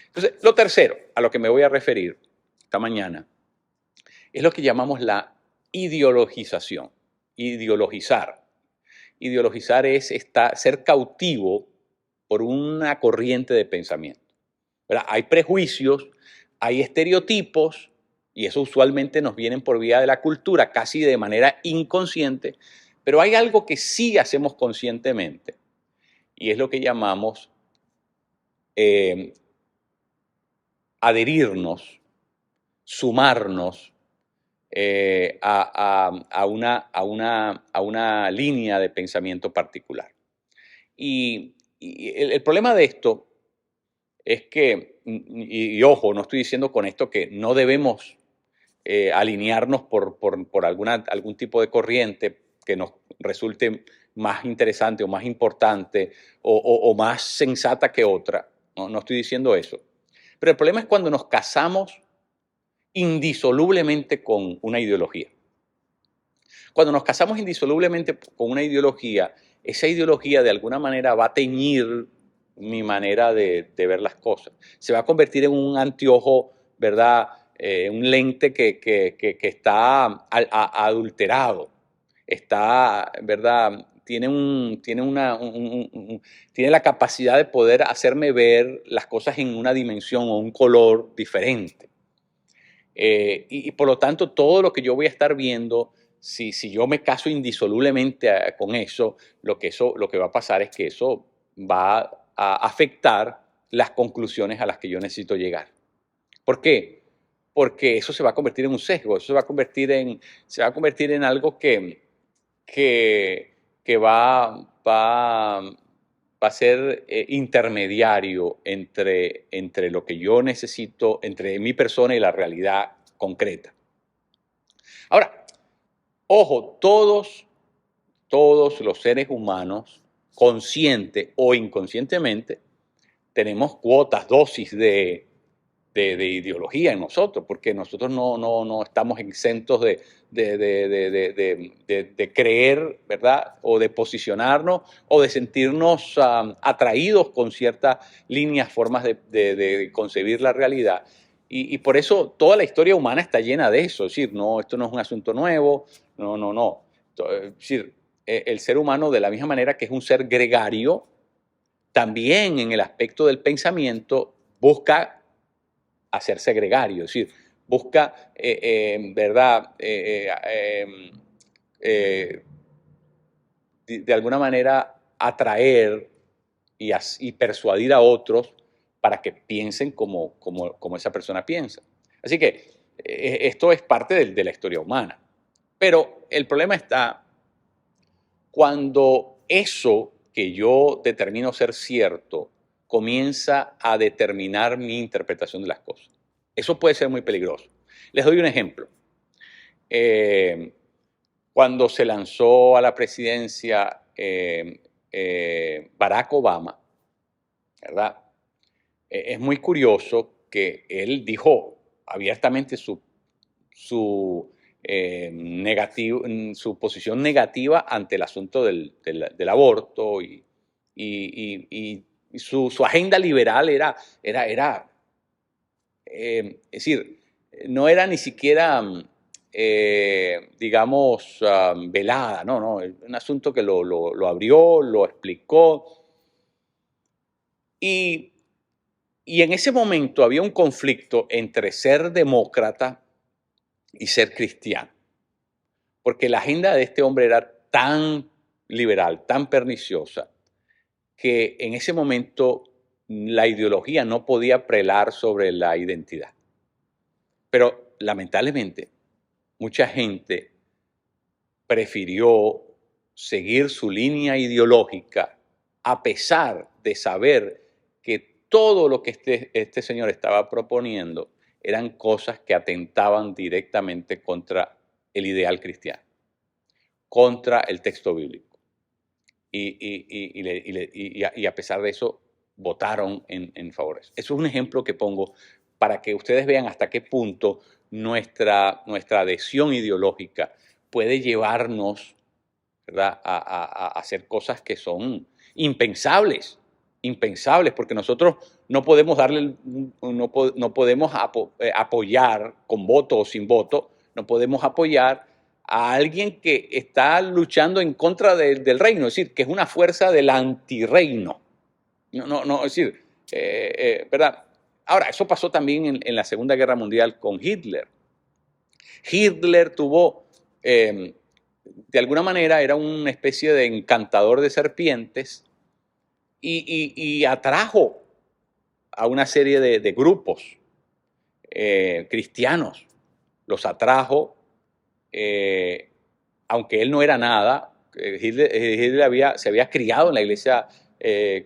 S1: Entonces, lo tercero a lo que me voy a referir esta mañana es lo que llamamos la ideologización, ideologizar. Ideologizar es ser cautivo por una corriente de pensamiento, ¿verdad? Hay prejuicios, hay estereotipos, y eso usualmente nos vienen por vía de la cultura, casi de manera inconsciente, pero hay algo que sí hacemos conscientemente, y es lo que llamamos eh, adherirnos, sumarnos a una línea de pensamiento particular. Y el problema de esto es que, y ojo, no estoy diciendo con esto que no debemos alinearnos por algún tipo de corriente que nos resulte más interesante o más importante o más sensata que otra. No, no estoy diciendo eso. Pero el problema es cuando nos casamos indisolublemente con una ideología. Cuando nos casamos indisolublemente con una ideología, esa ideología de alguna manera va a teñir mi manera de ver las cosas. Se va a convertir en un anteojo, ¿verdad? Un lente que está adulterado, está, ¿verdad? Tiene la capacidad de poder hacerme ver las cosas en una dimensión o un color diferente. Y por lo tanto, todo lo que yo voy a estar viendo, si yo me caso indisolublemente con eso, lo que va a pasar es que eso va a afectar las conclusiones a las que yo necesito llegar. ¿Por qué? Porque eso se va a convertir en un sesgo, eso se va a convertir en algo que va a ser intermediario entre lo que yo necesito, entre mi persona y la realidad concreta. Ahora, ojo, todos los seres humanos, consciente o inconscientemente, tenemos cuotas, dosis de ideología en nosotros, porque nosotros no estamos exentos de creer, ¿verdad? O de posicionarnos o de sentirnos atraídos con ciertas líneas, formas de concebir la realidad. Y por eso toda la historia humana está llena de eso. Es decir, no, esto no es un asunto nuevo, no. Es decir, el ser humano, de la misma manera que es un ser gregario, también en el aspecto del pensamiento busca hacerse gregario, es decir, busca, ¿verdad? De alguna manera atraer y persuadir a otros para que piensen como esa persona piensa. Así que esto es parte de la historia humana. Pero el problema está cuando eso que yo determino ser cierto comienza a determinar mi interpretación de las cosas. Eso puede ser muy peligroso. Les doy un ejemplo. Eh, Cuando se lanzó a la presidencia Barack Obama, ¿verdad? Es muy curioso que él dijo abiertamente su posición negativa ante el asunto del aborto y su agenda liberal es decir, no era ni siquiera, digamos, velada, no, un asunto que lo abrió, lo explicó. Y, y en ese momento había un conflicto entre ser demócrata y ser cristiano, porque la agenda de este hombre era tan liberal, tan perniciosa, que en ese momento la ideología no podía prelar sobre la identidad. Pero lamentablemente, mucha gente prefirió seguir su línea ideológica a pesar de saber que todo lo que este señor estaba proponiendo eran cosas que atentaban directamente contra el ideal cristiano, contra el texto bíblico. Y a pesar de eso, votaron en favor de eso. Eso es un ejemplo que pongo para que ustedes vean hasta qué punto nuestra adhesión ideológica puede llevarnos, ¿verdad?, a hacer cosas que son impensables, porque nosotros no podemos apoyar con voto o sin voto no podemos apoyar a alguien que está luchando en contra del reino, es decir, que es una fuerza del antirreino. No, es decir, ¿verdad? Ahora, eso pasó también en la Segunda Guerra Mundial con Hitler. Hitler tuvo, de alguna manera, era una especie de encantador de serpientes y atrajo a una serie de grupos cristianos. Los atrajo, aunque él no era nada. Hitler se había criado en la iglesia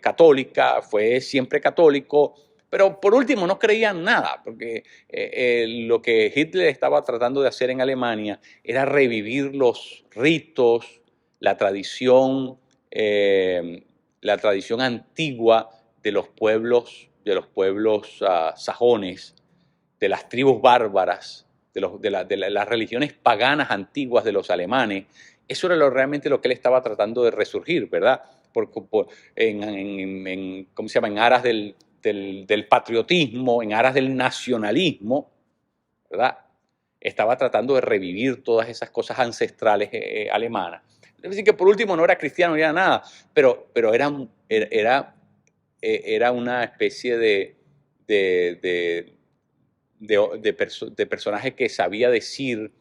S1: católica, fue siempre católico, pero por último no creían nada, porque lo que Hitler estaba tratando de hacer en Alemania era revivir los ritos, la tradición, la tradición antigua de los pueblos sajones, de las tribus bárbaras, de las religiones paganas antiguas de los alemanes. Eso era realmente lo que él estaba tratando de resurgir, ¿verdad? ¿Cómo se llama? En aras del patriotismo, en aras del nacionalismo, ¿verdad? Estaba tratando de revivir todas esas cosas ancestrales alemanas. Es decir, que por último no era cristiano ni era nada, pero era una especie de personaje que sabía decir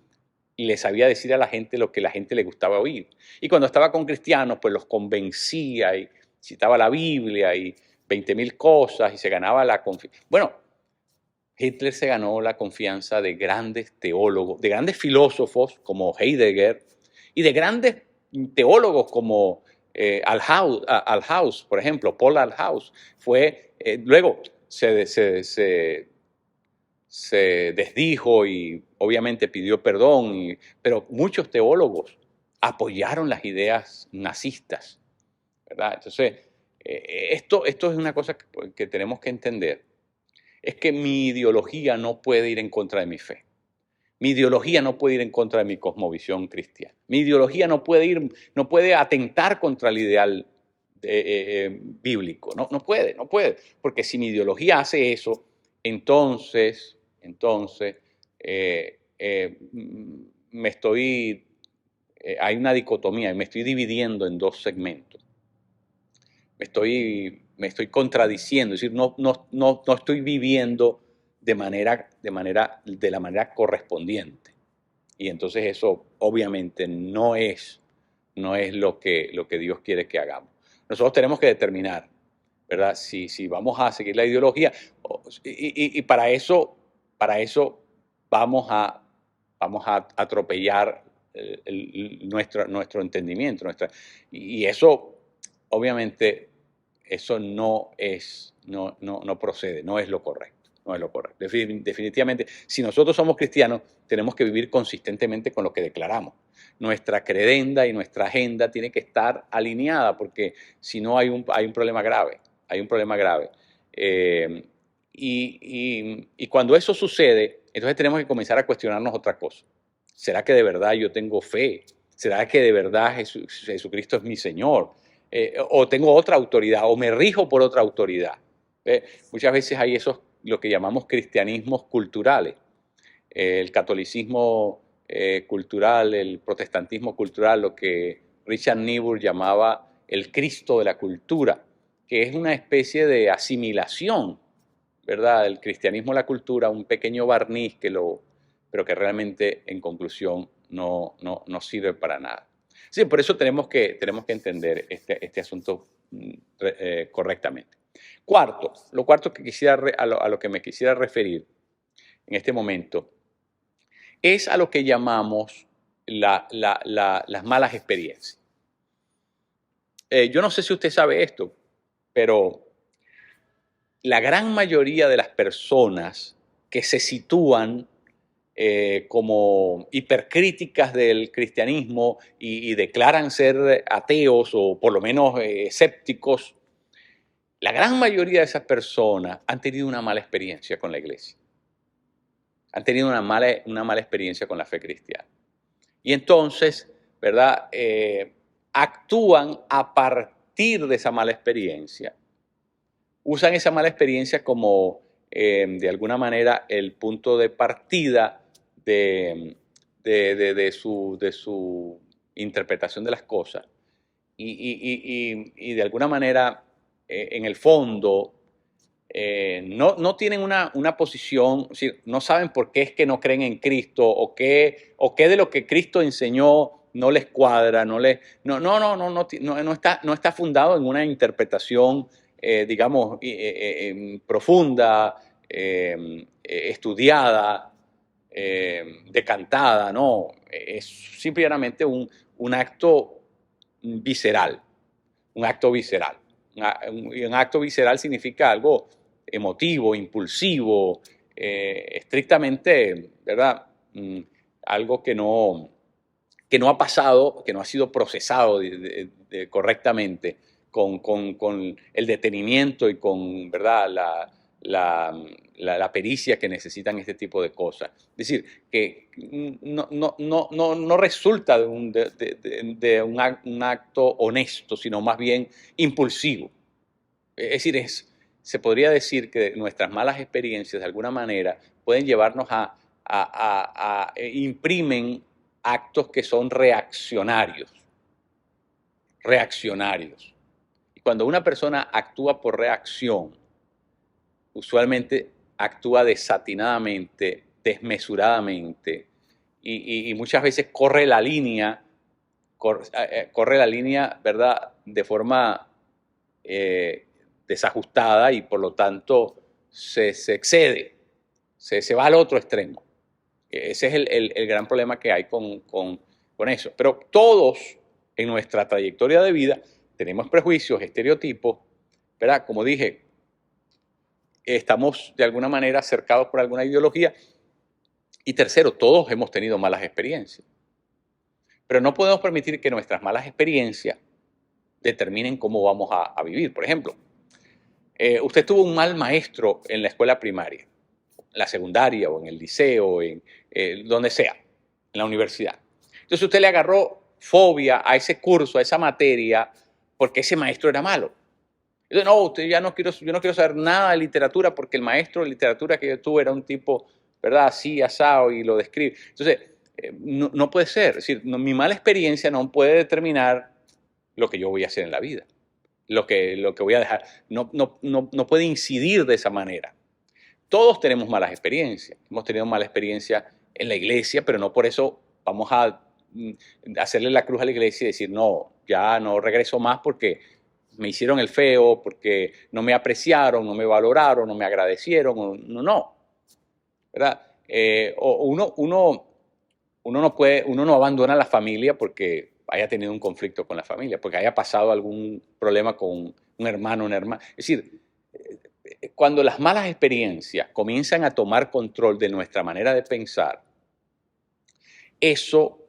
S1: y le sabía decir a la gente lo que la gente le gustaba oír. Y cuando estaba con cristianos, pues los convencía y citaba la Biblia y 20.000 cosas y se ganaba la confianza. Bueno, Hitler se ganó la confianza de grandes teólogos, de grandes filósofos como Heidegger y de grandes teólogos como Althaus, por ejemplo, Paul Althaus. Luego se desdijo y obviamente pidió perdón, pero muchos teólogos apoyaron las ideas nazistas, ¿verdad? Entonces, esto es una cosa que tenemos que entender, es que mi ideología no puede ir en contra de mi fe. Mi ideología no puede ir en contra de mi cosmovisión cristiana. Mi ideología no puede atentar contra el ideal bíblico. No puede. Porque si mi ideología hace eso, entonces hay una dicotomía y me estoy dividiendo en dos segmentos. Me estoy contradiciendo, es decir, no estoy viviendo de la manera correspondiente. Y entonces eso obviamente no es lo que Dios quiere que hagamos. Nosotros tenemos que determinar, ¿verdad? Si vamos a seguir la ideología y para eso vamos a atropellar nuestro entendimiento. Y eso, obviamente, eso no procede, no es lo correcto. No es lo correcto. Definitivamente, si nosotros somos cristianos, tenemos que vivir consistentemente con lo que declaramos. Nuestra credenda y nuestra agenda tiene que estar alineada, porque si no hay un problema grave. Hay un problema grave. Y cuando eso sucede, entonces tenemos que comenzar a cuestionarnos otra cosa. ¿Será que de verdad yo tengo fe? ¿Será que de verdad Jesucristo es mi Señor? O tengo otra autoridad, o me rijo por otra autoridad. Muchas veces hay lo que llamamos cristianismos culturales. El catolicismo cultural, el protestantismo cultural, lo que Richard Niebuhr llamaba el Cristo de la cultura, que es una especie de asimilación, ¿verdad? El cristianismo a la cultura, un pequeño barniz pero que realmente en conclusión no sirve para nada. Sí, por eso tenemos que entender este asunto correctamente. Lo cuarto que a lo que me quisiera referir en este momento es a lo que llamamos las malas experiencias. Yo no sé si usted sabe esto, pero la gran mayoría de las personas que se sitúan como hipercríticas del cristianismo y declaran ser ateos o por lo menos escépticos, la gran mayoría de esas personas han tenido una mala experiencia con la iglesia. Han tenido una mala experiencia con la fe cristiana. Y entonces, ¿verdad? Actúan a partir de esa mala experiencia. Usan esa mala experiencia como, de alguna manera, el punto de partida de de su interpretación de las cosas. Y de alguna manera, en el fondo, no tienen una posición, es decir, no saben por qué es que no creen en Cristo o qué de lo que Cristo enseñó no les cuadra, no está fundado en una interpretación, digamos, profunda, estudiada, decantada, no, es simplemente un acto visceral, un acto visceral. Un acto visceral significa algo emotivo, impulsivo, estrictamente, ¿verdad? Algo que no ha pasado, que no ha sido procesado correctamente con el detenimiento y con, ¿verdad?, la pericia que necesitan este tipo de cosas. Es decir, que no resulta de un acto honesto, sino más bien impulsivo. Es decir, se podría decir que nuestras malas experiencias de alguna manera pueden llevarnos imprimen actos que son reaccionarios. Y cuando una persona actúa por reacción, usualmente actúa desatinadamente, desmesuradamente, y muchas veces corre la línea, ¿verdad?, de forma desajustada, y por lo tanto se excede, se va al otro extremo. Ese es el gran problema que hay con eso. Pero todos en nuestra trayectoria de vida tenemos prejuicios, estereotipos, ¿verdad? Como dije, estamos de alguna manera cercados por alguna ideología. Y tercero, todos hemos tenido malas experiencias. Pero no podemos permitir que nuestras malas experiencias determinen cómo vamos a vivir. Por ejemplo, usted tuvo un mal maestro en la escuela primaria, en la secundaria o en el liceo, donde sea, en la universidad. Entonces usted le agarró fobia a ese curso, a esa materia, porque ese maestro era malo. Entonces, no, yo no quiero saber nada de literatura porque el maestro de literatura que yo tuve era un tipo, ¿verdad?, así, asado, y lo describe. Entonces, no puede ser. Es decir, mi mala experiencia no puede determinar lo que yo voy a hacer en la vida, lo que voy a dejar. No puede incidir de esa manera. Todos tenemos malas experiencias. Hemos tenido mala experiencia en la iglesia, pero no por eso vamos a hacerle la cruz a la iglesia y decir, no, ya no regreso más porque me hicieron el feo, porque no me apreciaron, no me valoraron, no me agradecieron. No, ¿verdad? Uno no abandona la familia porque haya tenido un conflicto con la familia, porque haya pasado algún problema con un hermano, una hermana. Es decir, cuando las malas experiencias comienzan a tomar control de nuestra manera de pensar, eso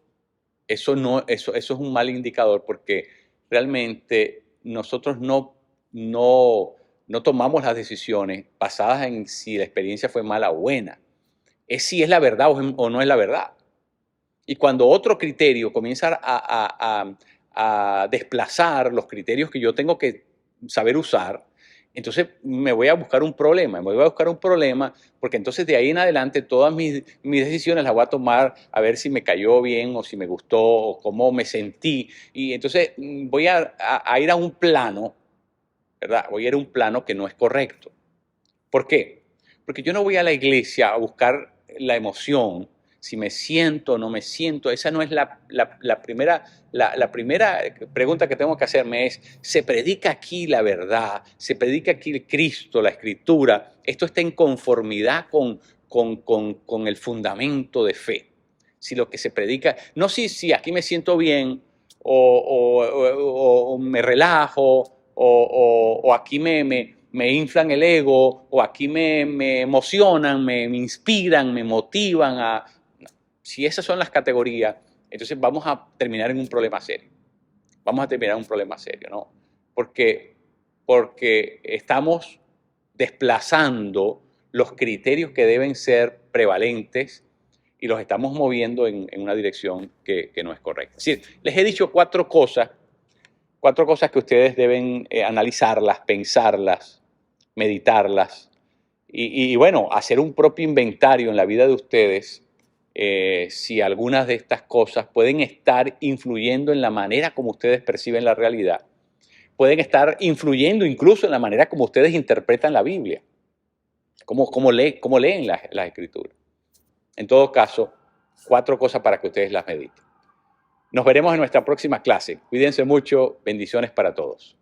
S1: es un mal indicador, porque realmente nosotros no tomamos las decisiones basadas en si la experiencia fue mala o buena. Es si es la verdad o no es la verdad. Y cuando otro criterio comienza a desplazar los criterios que yo tengo que saber usar, entonces me voy a buscar un problema. Porque entonces de ahí en adelante todas mis decisiones las voy a tomar a ver si me cayó bien o si me gustó o cómo me sentí. Y entonces voy a ir a un plano, ¿verdad? Voy a ir a un plano que no es correcto. ¿Por qué? Porque yo no voy a la iglesia a buscar la emoción, si me siento o no me siento. Esa no es la primera pregunta que tengo que hacerme. ¿Se predica aquí la verdad? ¿Se predica aquí el Cristo, la Escritura? ¿Esto está en conformidad con el fundamento de fe? Si lo que se predica, no si aquí me siento bien o me relajo o aquí me inflan el ego, o aquí me emocionan, me inspiran, me motivan. Si esas son las categorías, entonces vamos a terminar en un problema serio. ¿No? Porque estamos desplazando los criterios que deben ser prevalentes y los estamos moviendo en una dirección que no es correcta. Es decir, les he dicho cuatro cosas que ustedes deben analizarlas, pensarlas, meditarlas y bueno, hacer un propio inventario en la vida de ustedes si algunas de estas cosas pueden estar influyendo en la manera como ustedes perciben la realidad, pueden estar influyendo incluso en la manera como ustedes interpretan la Biblia, cómo leen las Escrituras. En todo caso, 4 cosas para que ustedes las mediten. Nos veremos en nuestra próxima clase. Cuídense mucho. Bendiciones para todos.